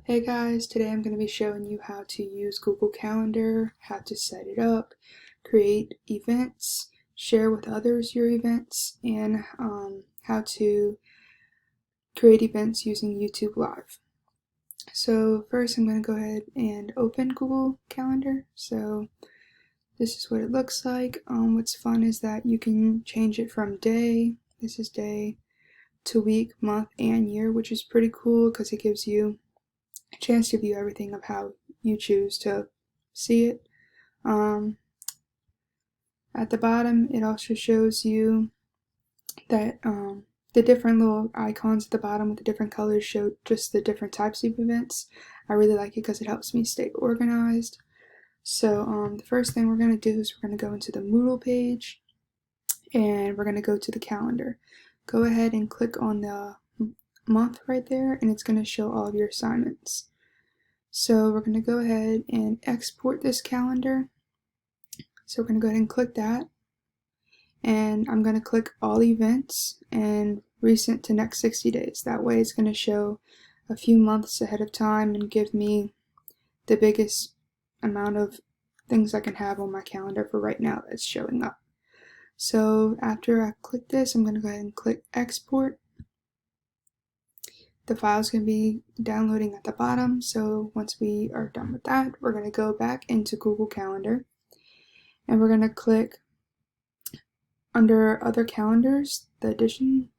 Hey guys, today I'm going to be showing you how to use Google Calendar, how to set it up, create events, share with others your events, and how to create events using YouTube Live. So first I'm going to go ahead and open Google Calendar. So this is what it looks like. What's fun is that you can change it from day, this is day, to week, month, and year, which is pretty cool because it gives you a chance to view everything of how you choose to see it. At the bottom, it also shows you that the different little icons at the bottom with the different colors show just the different types of events. I really like it because it helps me stay organized. So the first thing we're going to do is we're going to go into the Moodle page and we're going to go to the calendar. Go ahead and click on the month right there and it's going to show all of your assignments. So we're going to go ahead and export this calendar. So we're going to go ahead and click that. And I'm going to click all events and recent to next 60 days. That way it's going to show a few months ahead of time and give me the biggest amount of things I can have on my calendar for right now that's showing up. So after I click this, I'm going to go ahead and click export. The file is going to be downloading at the bottom, so once we are done with that, we're going to go back into Google Calendar and we're going to click under other calendars, the edition,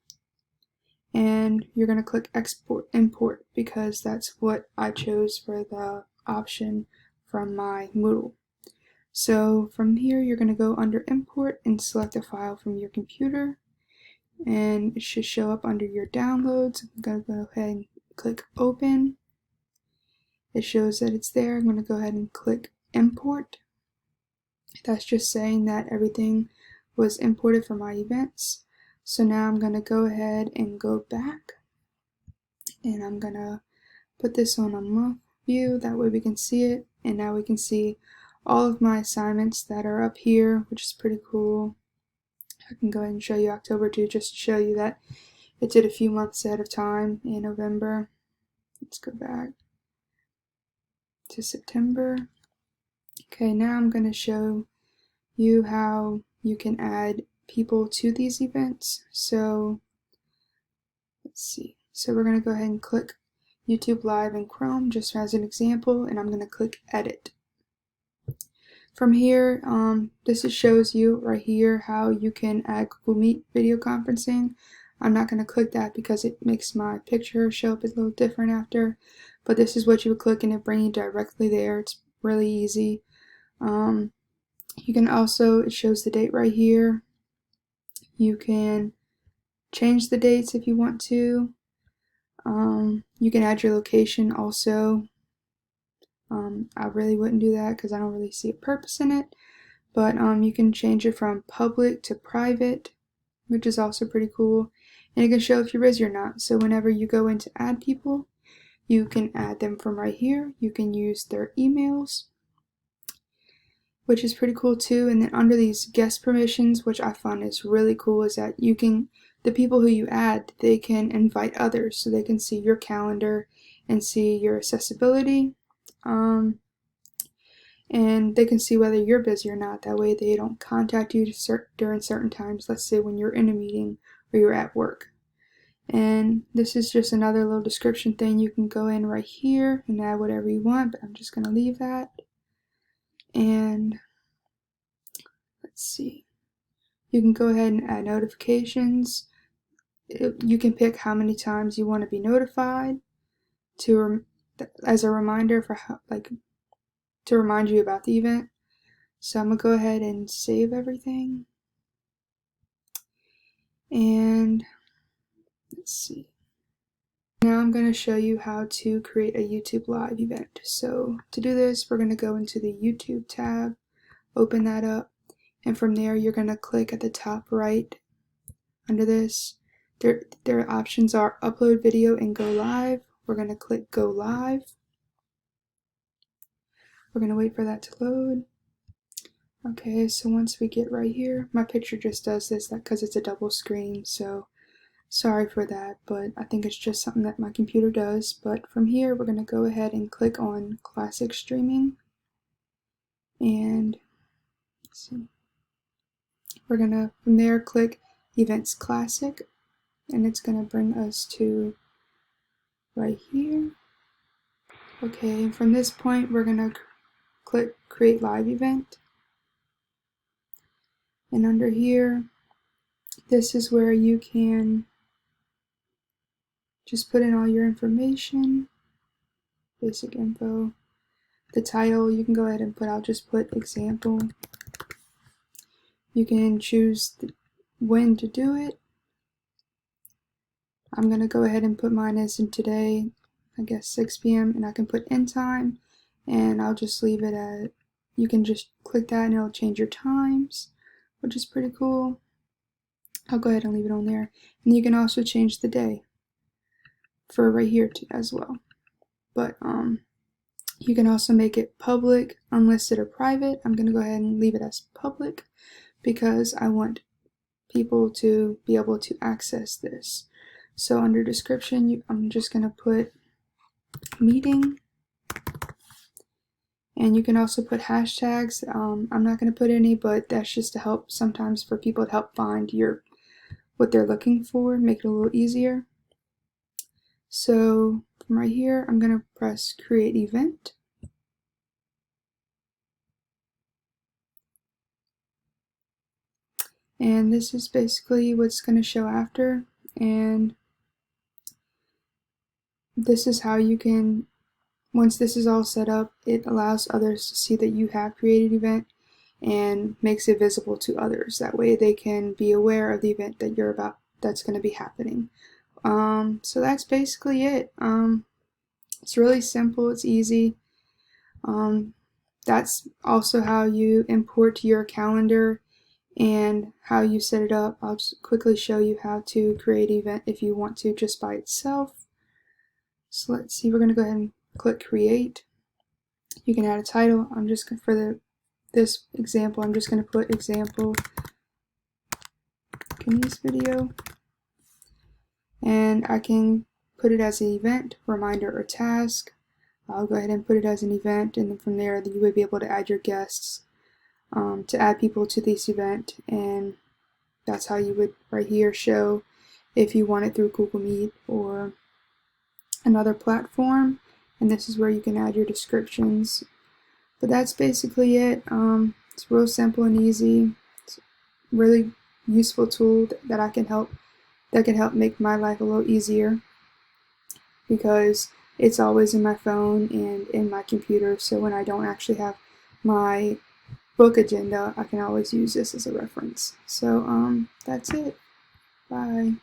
and you're going to click export import because that's what I chose for the option from my Moodle. So from here you're going to go under import and select a file from your computer and it should show up under your downloads. I'm going to go ahead and click open. It shows that it's there. I'm going to go ahead and click import. That's just saying that everything was imported from my events. So now I'm going to go ahead and go back and I'm going to put this on a month view, that way we can see it, and now we can see all of my assignments that are up here, which is pretty cool. I can go ahead and show you October too, just to show you that it did a few months ahead of time in November. Let's go back to September. Okay, now I'm going to show you how you can add people to these events. So let's see. So we're going to go ahead and click YouTube Live in Chrome just as an example, and I'm going to click edit. From here, this shows you right here how you can add Google Meet video conferencing. I'm not going to click that because it makes my picture show up a little different after, but this is what you would click and it brings you directly there. It's really easy. You can also, it shows the date right here. You can change the dates if you want to. You can add your location also. I really wouldn't do that because I don't really see a purpose in it, but you can change it from public to private, which is also pretty cool, and it can show if you're busy or not. So whenever you go in to add people, you can add them from right here. You can use their emails, which is pretty cool too. And then under these guest permissions, which I find is really cool, is that you can, the people who you add, they can invite others so they can see your calendar and see your accessibility. And they can see whether you're busy or not. That way they don't contact you during certain times, let's say when you're in a meeting or you're at work. And this is just another little description thing. You can go in right here and add whatever you want, but I'm just going to leave that. And let's see. You can go ahead and add notifications. You can pick how many times you want to be notified as a reminder for to remind you about the event. So I'm going to go ahead and save everything. And let's see. Now I'm going to show you how to create a YouTube Live event. So to do this, we're going to go into the YouTube tab, open that up, and from there you're going to click at the top right under this. Their options are upload video and go live. We're going to click go live. We're going to wait for that to load. Okay, so once we get right here, my picture just does this because it's a double screen, so Sorry for that, but I think it's just something that my computer does. But from here, we're going to go ahead and click on Classic Streaming. And let's see. We're going to, from there, click Events Classic. And it's going to bring us to right here. Okay, from this point, we're going to click Create Live Event. And under here, this is where you can just put in all your information, basic info. The title, you can go ahead and put, I'll just put example. You can choose when to do it. I'm going to go ahead and put mine as in today, I guess 6 p.m. and I can put end time, and I'll just leave it at, you can just click that and it'll change your times, which is pretty cool. I'll go ahead and leave it on there. And you can also change the day for right here too, as well. But you can also make it public, unlisted, or private. I'm going to go ahead and leave it as public because I want people to be able to access this. So under description, I'm just going to put meeting. And you can also put hashtags. I'm not going to put any, but that's just to help sometimes for people to help find what they're looking for, make it a little easier. So from right here, I'm going to press Create Event. And this is basically what's going to show after. And this is how you can, once this is all set up, it allows others to see that you have created an event and makes it visible to others. That way they can be aware of the event that that's going to be happening. So that's basically it. It's really simple, it's easy. That's also how you import your calendar and how you set it up. I'll just quickly show you how to create an event if you want to just by itself. So let's see, we're going to go ahead and click Create. You can add a title. I'm just going for this example, I'm just going to put example KNES video, and I can put it as an event, reminder, or task. I'll go ahead and put it as an event, and then from there you would be able to add your guests to add people to this event, and that's how you would right here show if you want it through Google Meet or another platform. And this is where you can add your descriptions. But that's basically it. It's real simple and easy. It's a really useful tool that can help make my life a little easier because it's always in my phone and in my computer. So when I don't actually have my book agenda, I can always use this as a reference. So that's it. Bye.